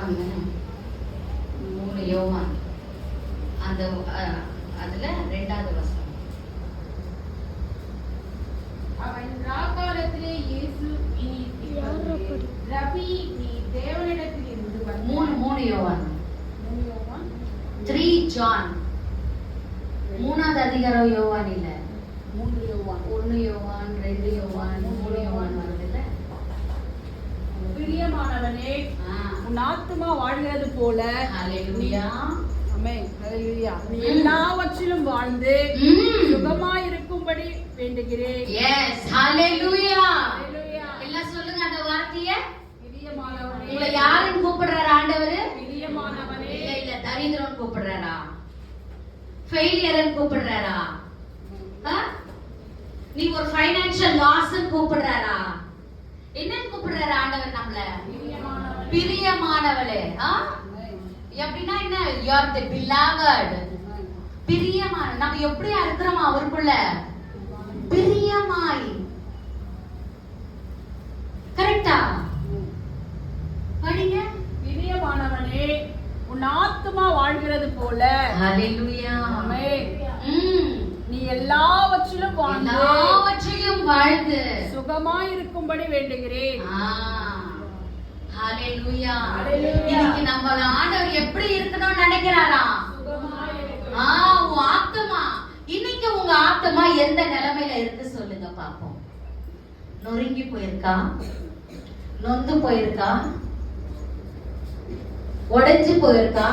யோவான் 3 யோவான் அந்த அதுல 2வது வசனம். அவன் ராக்காலத்திலே இயேசு ரபி நீ தேவனிடத்தில் இருந்து வந்த 3 யோவான் 3 ஜான் 3வது அதிகாரம் யோவான் இல்ல 3 யோவான் 1 யோவான் 2 யோவான் 3 யோவான் வருதுல்ல. பிரியமானவனே உன் ஆத்துமா வாழ்கிறது போல ஹalleluya ஆமென் ஹalleluya நீ எல்லாவற்றிலும் வாழ்ந்து சுகமாய் இருக்கும்படி வேண்டுகிறேன். எஸ் ஹalleluya ஹalleluya எல்லாம் சொல்லுங்க அந்த வார்த்தையை. பிரியமானவனே உங்களை யாருன்னு கூப்பிடுறாரு ஆண்டவர்? பிரியமானவனே இல்ல தரித்திரன் கூப்பிடுறாரா? ஃபெயிலியர்னு கூப்பிடுறாரா? நீ ஒரு ஃபைனான்சியல் லாஸ்ன்னு கூப்பிடுறாரா? என்னன்னு கூப்பிடுறாரு ஆண்டவர் நம்மள? பிரியமானவளே. எப்படின்னா என்ன? you are the beloved. பிரியமான நம்ம எப்படியா இருக்கிறோம் அவருக்குள்ள? பிரியமாய். கரெக்டா? படிங்க. பிரியமானவனே உன் ஆத்துமா வாழ்கிறது போல ஹalleluya ஆமென். நீ எல்லாவற்றிலும் வாழ்ந்து சுகமாய் இருக்கும்படி வேண்டுகிறேன். ஹalleluya இன்னைக்கு நம்ம ஆண்டவர் எப்படி இருக்கணும்னு நினைக்கிறாரா? உன் ஆத்துமா இன்னைக்கு உங்க ஆத்துமா எந்த நிலைமையில இருக்கு சொல்லுங்க பாப்போம். நொறுங்கி போயிருக்கா? நொந்து போயிருக்கா? உடைஞ்சு போயிருக்கா?